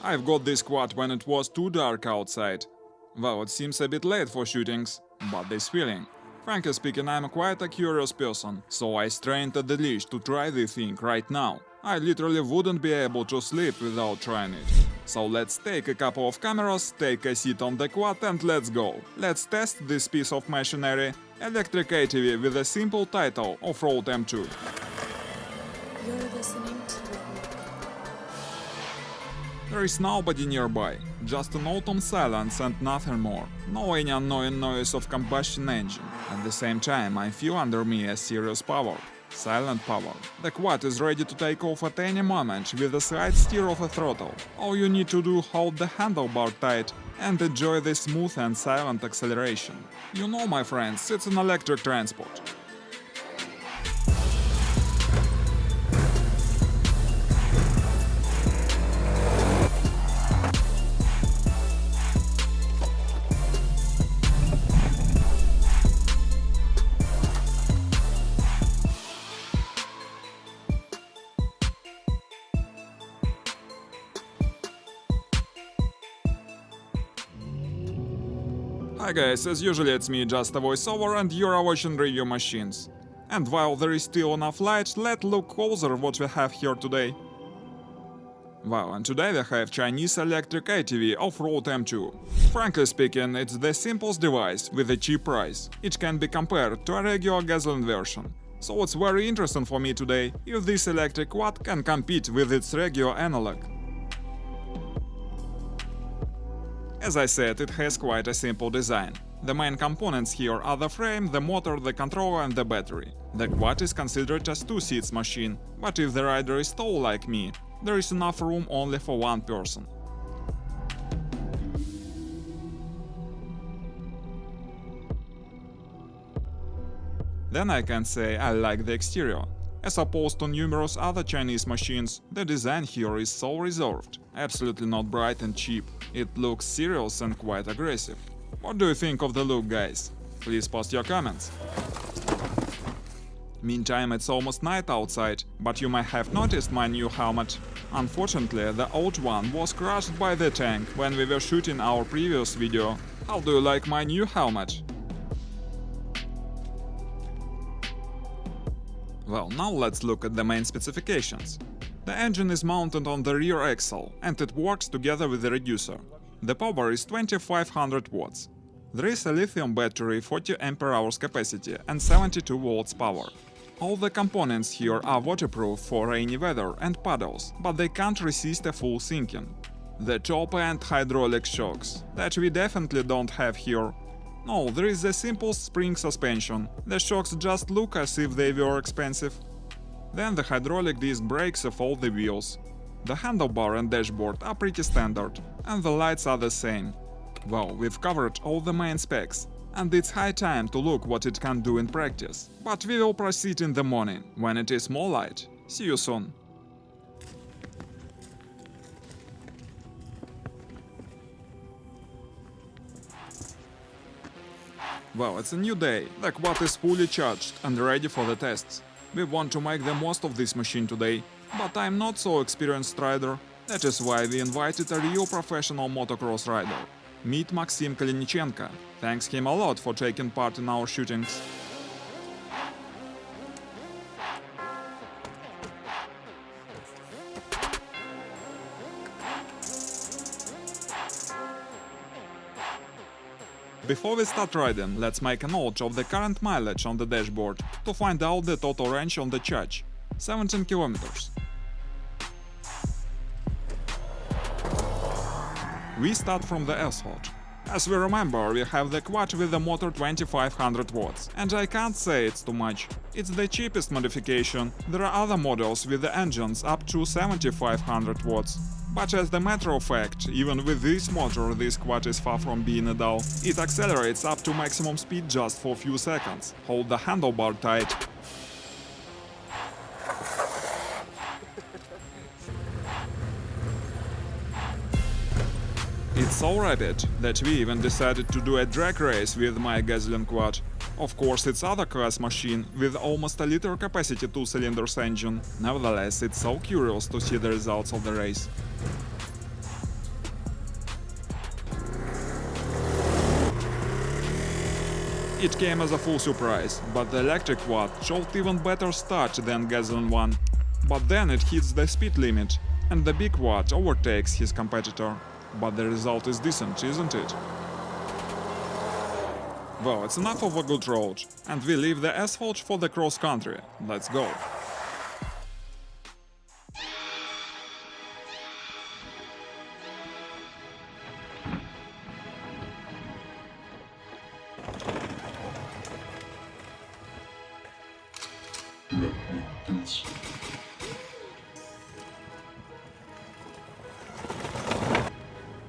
I've got this quad when it was too dark outside. Well, it seems a bit late for shootings, but this feeling. Frankly speaking, I'm quite a curious person, so I strained at the leash to try this thing right now. I literally wouldn't be able to sleep without trying it. So let's take a couple of cameras, take a seat on the quad and let's go. Let's test this piece of machinery, electric ATV with a simple title, Offroad M2. You're listening to Retnik. There is nobody nearby, just an autumn silence and nothing more. No any annoying noise of combustion engine. At the same time, I feel under me a serious power. Silent power. The quad is ready to take off at any moment with a slight steer of a throttle. All you need to do hold the handlebar tight and enjoy the smooth and silent acceleration. You know, my friends, it's an electric transport. Hi guys, as usually it's me, just a voiceover, and you're watching Review Machines. And while there is still enough light, let's look closer what we have here today. Well, and today we have Chinese electric ATV Offroad M2. Frankly speaking, it's the simplest device with a cheap price. It can be compared to a regular gasoline version. So what's very interesting for me today, if this electric quad can compete with its regular analog. As I said, it has quite a simple design. The main components here are the frame, the motor, the controller and the battery. The quad is considered as two-seats machine, but if the rider is tall like me, there is enough room only for one person. Then I can say I like the exterior. As opposed to numerous other Chinese machines, the design here is so reserved, absolutely not bright and cheap. It looks serious and quite aggressive. What do you think of the look, guys? Please post your comments. Meantime, it's almost night outside, but you might have noticed my new helmet. Unfortunately, the old one was crushed by the tank when we were shooting our previous video. How do you like my new helmet? Well, now let's look at the main specifications. The engine is mounted on the rear axle, and it works together with the reducer. The power is 2500 watts. There is a lithium battery, 40 Ah capacity and 72 volts power. All the components here are waterproof for rainy weather and puddles, but they can't resist a full sinking. The top-end hydraulic shocks, that we definitely don't have here. No, there is a simple spring suspension. The shocks just look as if they were expensive. Then the hydraulic disc brakes of all the wheels. The handlebar and dashboard are pretty standard, and the lights are the same. Well, we've covered all the main specs, and it's high time to look what it can do in practice. But we will proceed in the morning, when it is more light. See you soon. Well, it's a new day. The quad is fully charged and ready for the tests. We want to make the most of this machine today, but I'm not so experienced rider. That is why we invited a real professional motocross rider. Meet Maxim Kalinichenko. Thanks him a lot for taking part in our shootings. Before we start riding, let's make a note of the current mileage on the dashboard to find out the total range on the charge. 17 kilometers. We start from the asphalt. As we remember, we have the quad with the motor 2500 watts, and I can't say it's too much. It's the cheapest modification. There are other models with the engines up to 7500 watts. But as a matter of fact, even with this motor, this quad is far from being a dull. It accelerates up to maximum speed just for a few seconds. Hold the handlebar tight. It's so rapid that we even decided to do a drag race with my gasoline quad. Of course, it's other class machine with almost a liter capacity 2-cylinders engine. Nevertheless, it's so curious to see the results of the race. It came as a full surprise, but the electric quad showed even better start than gasoline one. But then it hits the speed limit, and the big quad overtakes his competitor. But the result is decent, isn't it? Well, it's enough of a good road, and we leave the asphalt for the cross country. Let's go.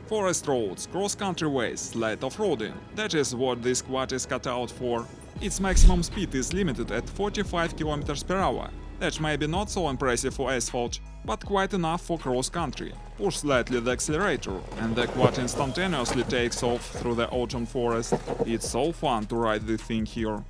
Forest roads, cross-country ways, light off-roading – that is what this quad is cut out for. Its maximum speed is limited at 45 km per hour. That may be not so impressive for asphalt, but quite enough for cross-country. Push slightly the accelerator, and the quad instantaneously takes off through the autumn forest. It's so fun to ride this thing here.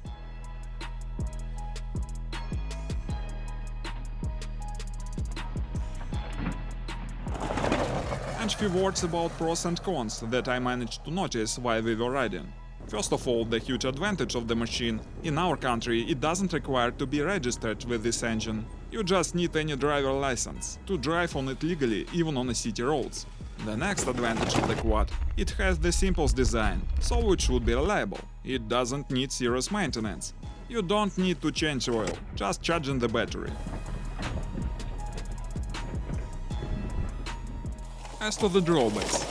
And few words about pros and cons that I managed to notice while we were riding. First of all, the huge advantage of the machine. In our country, it doesn't require to be registered with this engine. You just need any driver license to drive on it legally, even on the city roads. The next advantage of the quad, it has the simplest design, so it should be reliable. It doesn't need serious maintenance. You don't need to change oil, just charging the battery. As to the drawbacks,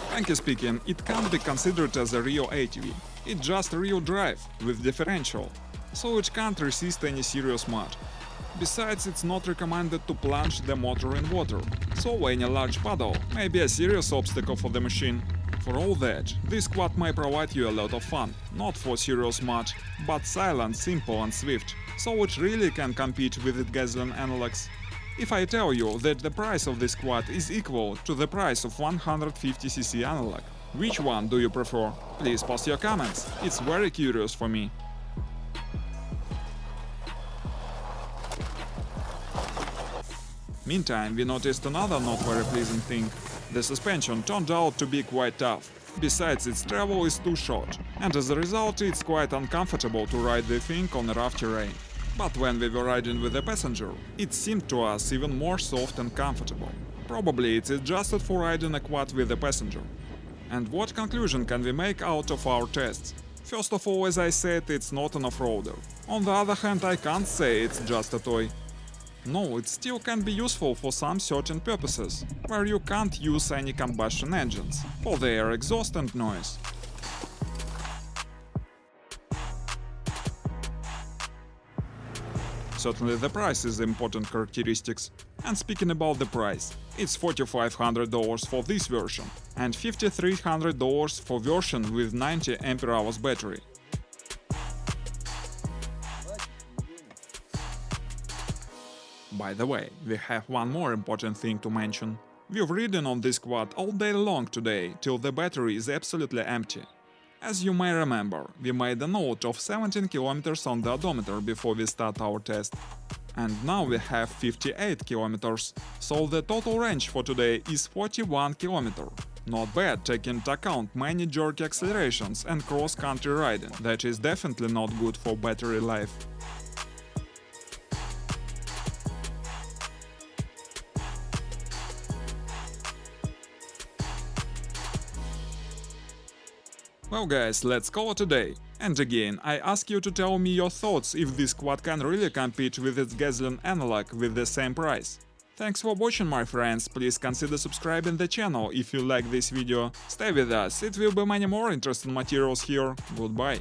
frankly speaking, it can't be considered as a real ATV. It's just a real drive with differential, so it can't resist any serious mud. Besides, it's not recommended to plunge the motor in water, so any large puddle may be a serious obstacle for the machine. For all that, this quad may provide you a lot of fun, not for serious mud, but silent, simple and swift, so it really can compete with its gasoline analogs. If I tell you that the price of this quad is equal to the price of 150cc analog, which one do you prefer? Please post your comments, it's very curious for me. Meantime, we noticed another not very pleasing thing. The suspension turned out to be quite tough. Besides, its travel is too short, and as a result it's quite uncomfortable to ride the thing on rough terrain. But when we were riding with a passenger, it seemed to us even more soft and comfortable. Probably it's adjusted for riding a quad with a passenger. And what conclusion can we make out of our tests? First of all, as I said, it's not an off-roader. On the other hand, I can't say it's just a toy. No, it still can be useful for some certain purposes, where you can't use any combustion engines, for their exhaust and noise. Certainly the price is the important characteristics. And speaking about the price, it's $4,500 for this version and $5,300 for version with 90 Ah battery. By the way, we have one more important thing to mention. We've ridden on this quad all day long today, till the battery is absolutely empty. As you may remember, we made a note of 17 km on the odometer before we start our test. And now we have 58 km, so the total range for today is 41 km. Not bad, taking into account many jerky accelerations and cross-country riding. That is definitely not good for battery life. Well guys, let's call it a day. And again, I ask you to tell me your thoughts if this quad can really compete with its gasoline analog with the same price. Thanks for watching, my friends, please consider subscribing the channel if you like this video. Stay with us, it will be many more interesting materials here. Goodbye.